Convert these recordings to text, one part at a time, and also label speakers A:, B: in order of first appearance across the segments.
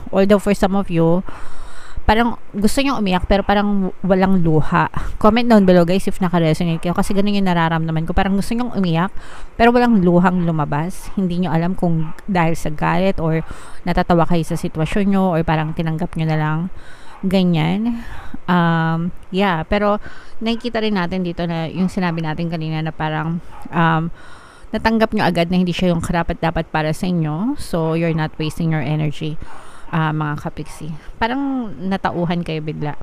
A: Although for some of you, parang gusto nyo umiyak pero parang walang luha. Comment down below guys if naka-resonate kayo, kasi ganun yung nararamdaman ko. Parang gusto nyo umiyak pero walang luhang lumabas. Hindi nyo alam kung dahil sa galit or natatawa kayo sa sitwasyon nyo or parang tinanggap nyo na lang. Ganyan. Yeah, pero nakikita rin natin dito na yung sinabi natin kanina na parang natanggap nyo agad na hindi siya yung karapat-dapat para sa inyo. So, you're not wasting your energy. Mga kapiksi. Parang natauhan kayo bigla.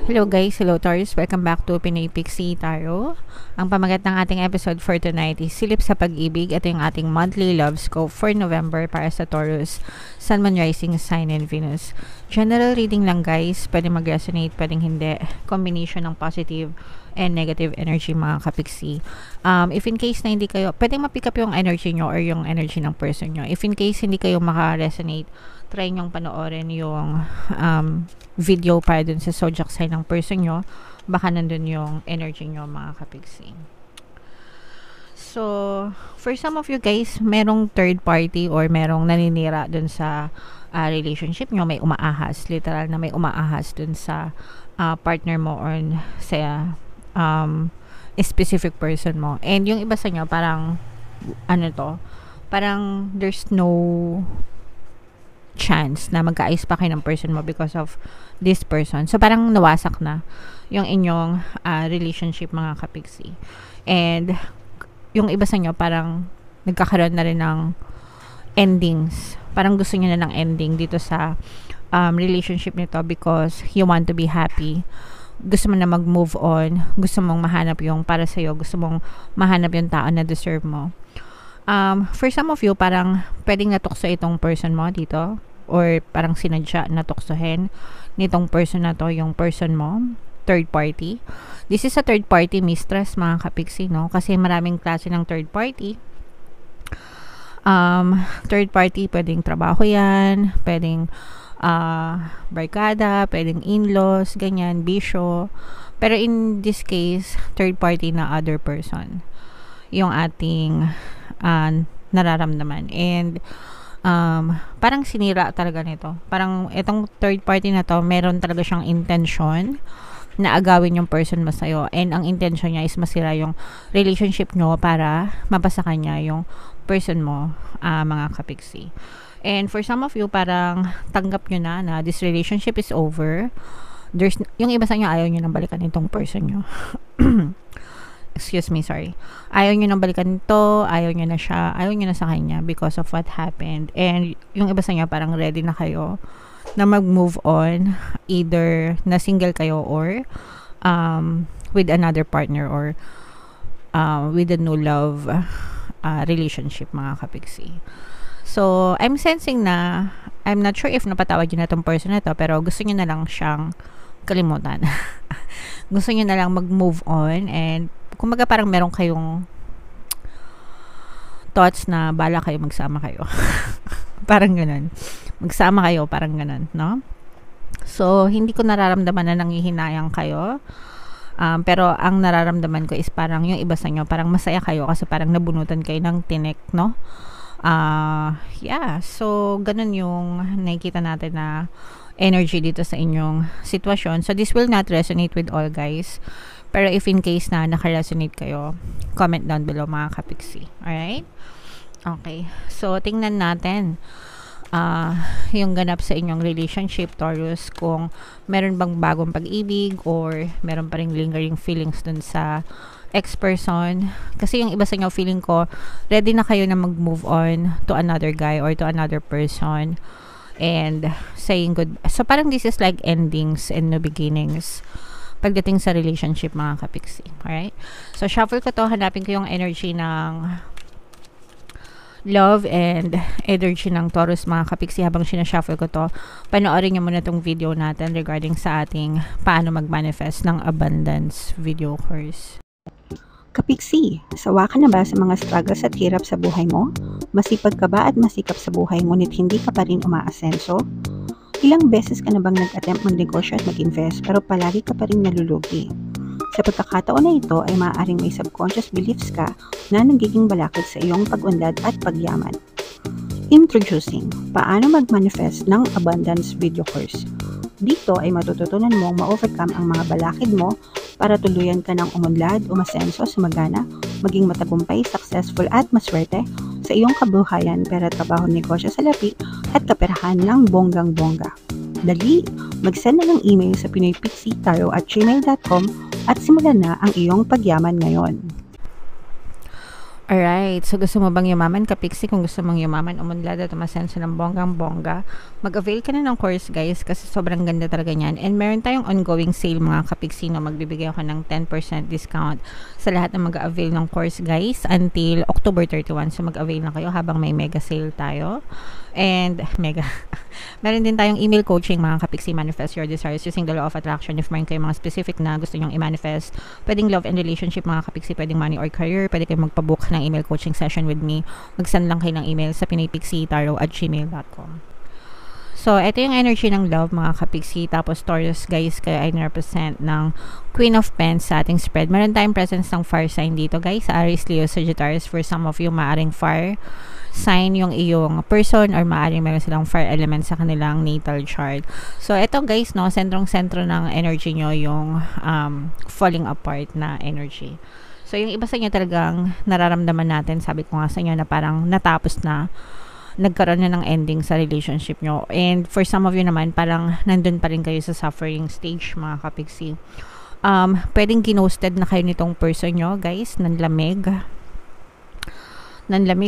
A: Hello guys, hello Taurus, welcome back to Pinoy Pixie Tarot. Ang pamagat ng ating episode for tonight is Silip sa Pag-ibig. Ito yung ating monthly love scope for November para sa Taurus, Sun, Moon, Rising, Sign, and Venus. General reading lang guys, pwede mag-resonate, pwedeng hindi. Combination ng positive and negative energy mga kapiksi. If in case na hindi kayo, pwedeng mapick up yung energy nyo or yung energy ng person nyo. If in case hindi kayo maka-resonate, try nyong panoorin yung video para dun sa zodiac sign ng person nyo. Baka nandun yung energy nyo mga kapiksi. So, for some of you guys, merong third party or merong naninira dun sa relationship nyo. May umaahas, literal na may umaahas dun sa partner mo or sa specific person mo. And yung iba sa inyo, parang parang there's no chance na magkaayos pa kayo ng person mo because of this person. So, parang nawasak na yung inyong relationship mga kapiksi. And yung iba sa inyo, parang nagkakaroon na rin ng endings. Parang gusto nyo na ng ending dito sa relationship nito because you want to be happy. Gusto mo na mag-move on. Gusto mong mahanap yung para sa'yo. Gusto mong mahanap yung tao na deserve mo. For some of you, parang pwedeng natukso itong person mo dito or parang sinadya na tuksohin nitong person na to, yung person mo, third party. This is a third party mistress mga kapiksi, no? Kasi maraming klase ng third party. Third party, pwedeng trabaho yan, pwedeng barkada, pwedeng in-laws, ganyan, bisyo. Pero in this case, third party na other person yung ating nararamdaman. And parang sinira talaga nito. Parang itong third party na to, meron talaga siyang intention na agawin yung person mo sa'yo. And ang intention niya is masira yung relationship nyo para mapasa kanya yung person mo, mga kapiksi. And for some of you, parang tanggap nyo na this relationship is over. Yung iba sa inyo, ayaw nyo nang balikan itong person nyo. Excuse me, sorry. Ayaw nyo nang balikan to, ayaw nyo na sa kanya because of what happened. And yung iba sa inyo, parang ready na kayo na mag-move on, either na single kayo or with another partner or with a new love relationship mga kapiksi. So, I'm sensing na, I'm not sure if napatawad nyo na tong person na to, pero gusto nyo na lang siyang kalimutan. Gusto nyo na lang mag-move on and kumbaga parang meron kayong thoughts na bala kayo magsama kayo. Parang ganun. Magsama kayo, parang ganun, no? So, hindi ko nararamdaman na nanghihinayang kayo. Pero ang nararamdaman ko is parang yung iba sa inyo, parang masaya kayo kasi parang nabunutan kayo ng tinik, no? Yeah, so ganun yung nakikita natin na energy dito sa inyong sitwasyon. So this will not resonate with all guys, pero if in case na naka-resonate kayo, comment down below mga kapiksi. Alright? Okay, so tingnan natin yung ganap sa inyong relationship, Taurus, kung meron bang bagong pag-ibig or meron pa ring lingering feelings dun sa ex-person. Kasi yung iba sa inyo, feeling ko ready na kayo na mag-move on to another guy or to another person and saying good. So parang this is like endings and new beginnings pagdating sa relationship mga kapiksi. Alright? So shuffle ko to, hanapin ko yung energy ng love and energy ng Taurus mga kapiksi. Habang sinashuffle ko to, panoorin nyo muna tong video natin regarding sa ating paano mag-manifest ng abundance video course.
B: Kapiksi, sawa ka na ba sa mga struggles at hirap sa buhay mo? Masipag ka ba at masikap sa buhay ngunit hindi ka pa rin umaasenso? Ilang beses ka na bang nag-attempt magnegosyo at mag-invest pero palagi ka pa rin nalulugi? Sa pagkakataon na ito ay maaaring may subconscious beliefs ka na nagiging balakid sa iyong pag-unlad at pagyaman. Introducing, paano mag-manifest ng abundance video course. Dito ay matututunan mong ma-overcome ang mga balakid mo para tuluyan ka ng umunlad, umasenso, sumagana, maging matagumpay, successful at maswerte sa iyong kabuhayan, pera, trabaho, negosyo, salapi at kaperahan ng bonggang-bongga. Dali, mag-send na ng email sa pinoypixie@gmail.com at simulan na ang iyong pagyaman ngayon.
A: Alright, so gusto mo bang yumaman, kapiksi? Kung gusto mong yumaman, umunlad at umasenso ng bonggang-bongga, mag-avail ka na ng course, guys, kasi sobrang ganda talaga niyan. And meron tayong ongoing sale, mga kapiksi, no? Magbibigay ako ng 10% discount sa lahat ng mag-avail ng course, guys, until October 31. So mag-avail na kayo habang may mega sale tayo. And meron din tayong email coaching, mga kapiksi, manifest your desires using the law of attraction. If meron kayo mga specific na gusto nyong i-manifest, pwedeng love and relationship, mga kapiksi, pwedeng money or career, pwede kayo magpabook ng email coaching session with me. Mag-send lang kayo ng email sa pinoypixie@gmail.com. So, ito yung energy ng love, mga kapiksi. Tapos, Taurus, guys, kaya ay represent ng Queen of Pens sa ating spread. Meron tayong presence ng fire sign dito, guys. Aries, Leo, Sagittarius. For some of you, maaring fire sign yung iyong person or maaring meron silang fire element sa kanilang natal chart. So, ito, guys, no, sentrong-sentro ng energy nyo yung falling apart na energy. So, yung iba sa inyo talagang nararamdaman natin, sabi ko nga sa inyo, na parang natapos na, nagkaroon na ng ending sa relationship nyo. And for some of you naman, parang nandun pa rin kayo sa suffering stage, mga kapiksi. Pwedeng ginosted na kayo nitong person nyo, guys, nanlamig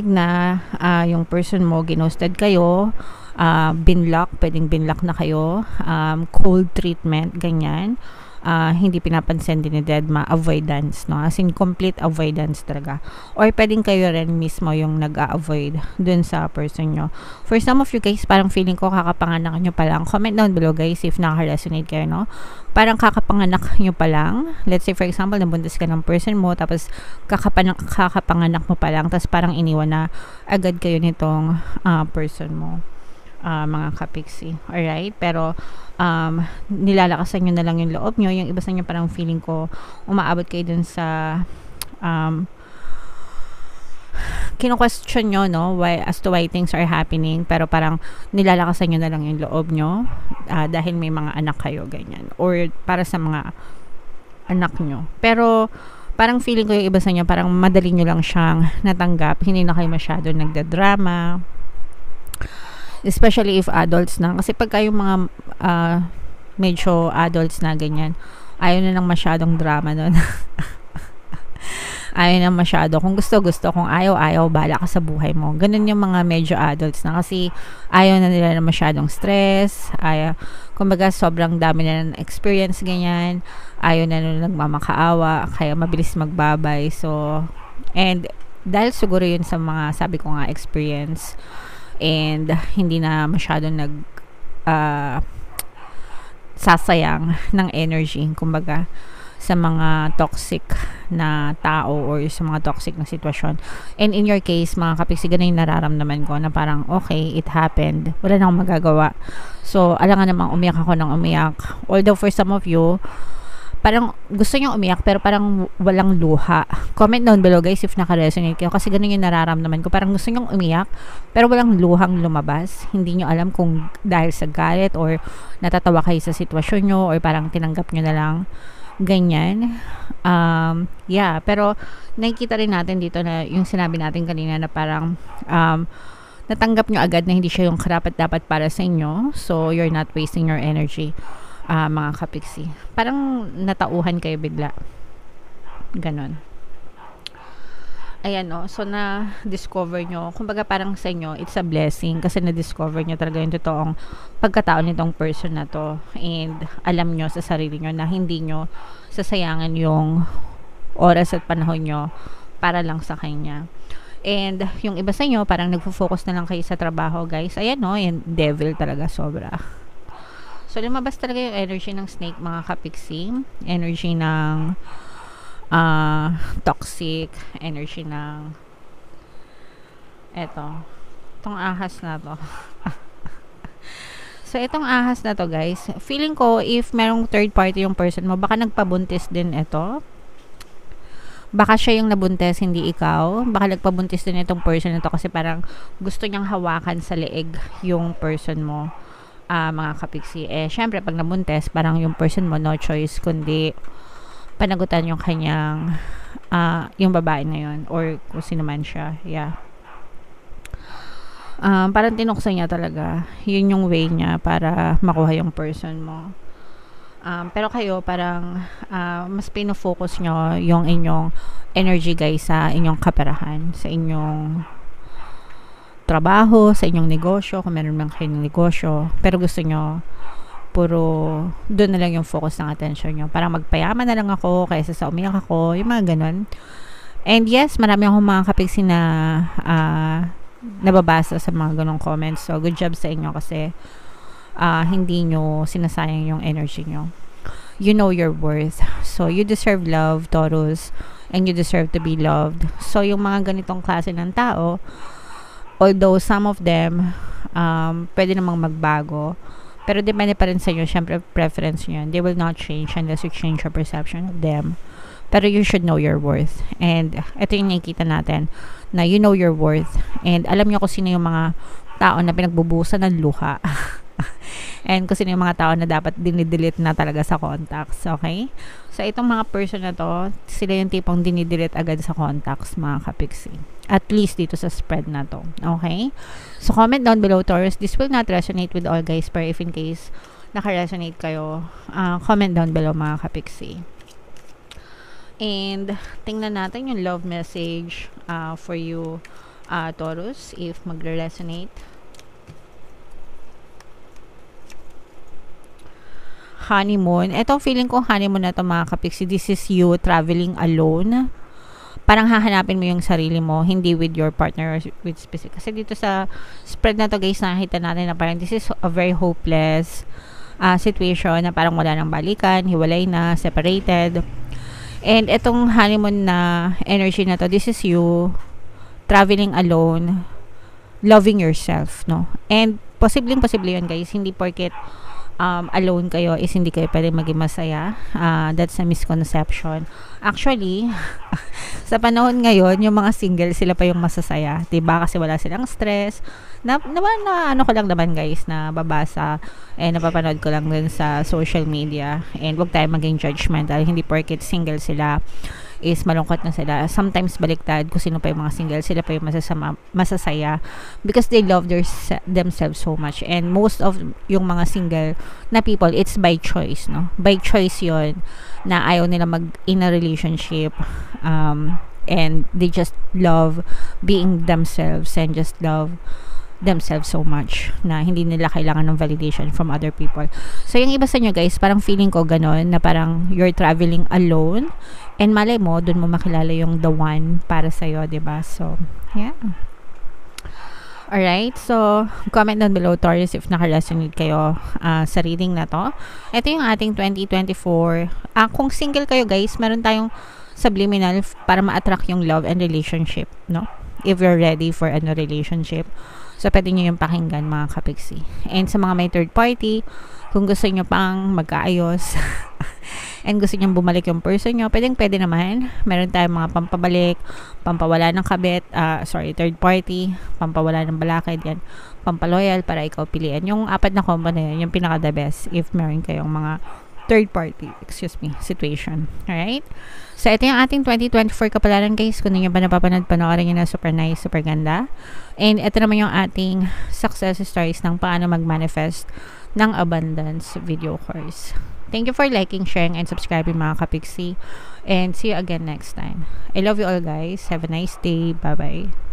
A: na yung person mo, ginosted kayo, binlock, pwedeng binlock na kayo, cold treatment, ganyan. Hindi pinapansin din ni Dedma, avoidance, no? As in, complete avoidance talaga. Or pwedeng kayo rin mismo yung nag-a-avoid dun sa person nyo. For some of you guys, parang feeling ko kakapanganak nyo pa lang. Comment down below, guys, if naka-resonate kayo, no? Parang kakapanganak nyo pa lang. Let's say, for example, nabuntis ka ng person mo, tapos kakapanganak mo pa lang, tapos parang iniwan na agad kayo nitong person mo. Mga kapiksi. Alright? Pero, nilalakasan nyo na lang yung loob nyo. Yung iba sa inyo parang feeling ko, umaabot kayo dun sa, kino-question nyo, no? As to why things are happening. Pero parang, nilalakasan nyo na lang yung loob nyo. Dahil may mga anak kayo, ganyan. Or, para sa mga anak nyo. Pero, parang feeling ko yung iba sa inyo, parang madali nyo lang siyang natanggap. Hindi na kayo masyado nagdadrama. Especially if adults na. Kasi pagka yung mga medyo adults na ganyan, ayaw na lang masyadong drama nun. Ayaw na masyado. Kung gusto, kung ayaw, bala ka sa buhay mo. Ganun yung mga medyo adults na. Kasi ayaw na nila na masyadong stress. Kumbaga, sobrang dami na ng experience, ganyan. Ayaw na nila nagmamakaawa. Kaya mabilis magbabay. So, and dahil siguro yun sa mga, sabi ko nga, experience, and hindi na masyadong sasayang ng energy, kumbaga, sa mga toxic na tao or sa mga toxic na sitwasyon. And in your case, mga kapiksi, ganun yung nararamdaman ko na parang, okay, it happened. Wala na akong magagawa. So, alangan namang umiyak ako ng umiyak. Although for some of you, parang gusto nyo umiyak pero parang walang luha. Comment down below, guys, if naka-resonate kayo, kasi ganun yung nararamdaman ko. Parang gusto nyo umiyak pero walang luhang lumabas. Hindi nyo alam kung dahil sa galit or natatawa kayo sa sitwasyon nyo or parang tinanggap nyo na lang, ganyan. Yeah, pero nakikita rin natin dito na yung sinabi natin kanina na parang natanggap nyo agad na hindi siya yung karapat-dapat para sa inyo. So, you're not wasting your energy. Mga kapiksi. Parang natauhan kayo bigla. Ganon. Ayan, no. So, na-discover nyo. Kumbaga, parang sa inyo, it's a blessing kasi na-discover nyo talaga yung totoong pagkatao nitong person na to. And alam nyo sa sarili nyo na hindi nyo sasayangan yung oras at panahon nyo para lang sa kanya. And yung iba sa inyo, parang nagfo-focus na lang kayo sa trabaho, guys. Ayan, no. Yung devil talaga, sobra. So, lumabas talaga yung energy ng snake, mga kapiksi. Energy ng toxic. Energy ng itong ahas na to. So, itong ahas na to, guys, feeling ko, if merong third party yung person mo, baka nagpabuntis din ito. Baka siya yung nabuntis, hindi ikaw. Baka nagpabuntis din itong person na to kasi parang gusto niyang hawakan sa leeg yung person mo, mga kapiksi. Syempre, pag nabuntis, parang yung person mo, no choice, kundi panagutan yung kanyang, yung babae na yun, or kung sino man siya. Yeah. Parang tinukso niya talaga. Yun yung way niya para makuha yung person mo. Pero kayo, parang mas pinofocus nyo yung inyong energy, guys, sa inyong kaperahan, sa inyong trabaho, sa inyong negosyo, kung meron man kayong negosyo. Pero gusto nyo, puro doon na lang yung focus ng attention nyo. Parang magpayaman na lang ako kaysa sa umiyak ako, yung mga ganun. And yes, marami akong mga kapiksi na nababasa sa mga ganong comments. So, good job sa inyo kasi hindi nyo sinasayang yung energy nyo. You know your worth. So, you deserve love, Taurus, and you deserve to be loved. So, yung mga ganitong klase ng tao, although some of them, pwede namang magbago, pero depende pa rin sa inyo. Syempre, preference nyo. They will not change unless you change your perception of them. Pero you should know your worth. And ito yung nakikita natin, na you know your worth. And alam nyo kung sino yung mga tao na pinagbubusan ng luha. And kung sino yung mga tao na dapat dinidelete na talaga sa contacts. Okay? So, itong mga person na to, sila yung tipong dinidelete agad sa contacts, mga kapiksi. At least dito sa spread na to. Okay? So, comment down below, Taurus. This will not resonate with all, guys. Pero if in case naka-resonate kayo, comment down below, mga kapiksi. And tingnan natin yung love message for you, Taurus, if magre-resonate. Honeymoon. Ito, feeling ko honeymoon na to, mga kapiksi. This is you traveling alone. Parang hahanapin mo yung sarili mo, hindi with your partner or with specific. Kasi dito sa spread na to, guys, nakita natin na parang this is a very hopeless situation na parang wala nang balikan, hiwalay na, separated. And itong honeymoon na energy na to, this is you traveling alone, loving yourself, no? And posible yun, guys. Hindi porket alone kayo is hindi kayo pwede maging masaya. That's a misconception. Actually, sa panahon ngayon, yung mga single, sila pa yung masasaya. Diba? Kasi wala silang stress. Ano ko lang naman, guys, na babasa and napapanood ko lang din sa social media. And wag tayo maging judgmental. Hindi porket single sila is malungkot na sila. Sometimes baliktad, kung sino pa yung mga single, sila pa yung masasaya because they love themselves so much. And most of yung mga single na people, it's by choice, no? By choice yon na ayaw nila in a relationship, and they just love being themselves and just love themselves so much na hindi nila kailangan ng validation from other people. So, yung iba sa inyo, guys, parang feeling ko ganon na parang you're traveling alone and malay mo, dun mo makilala yung the one para sa'yo, diba? So, yeah. Alright, so comment down below, Taurus, if naka-resonate kayo sa reading na to. Ito yung ating 2024. Kung single kayo, guys, meron tayong subliminal para ma-attract yung love and relationship, no? If you're ready for a relationship. So, pwede nyo yung pakinggan, mga kapiksi. And sa mga may third party, kung gusto nyo pang magkaayos and gusto nyo bumalik yung person nyo, pwede naman. Meron tayong mga pampabalik, pampawala ng kabit, third party, pampawala ng balakid, yan, pampaloyal para ikaw piliin. Yung apat na combo na yun, yung pinaka the best if meron kayong mga third party, situation. Alright? So, ito yung ating 2024 kapalaran, guys. Kung nyo ba napapanood, panoorin nyo na, super nice, super ganda. And ito naman yung ating success stories ng paano mag-manifest ng abundance video course. Thank you for liking, sharing, and subscribing, mga kapiksi. And see you again next time. I love you all, guys. Have a nice day. Bye-bye.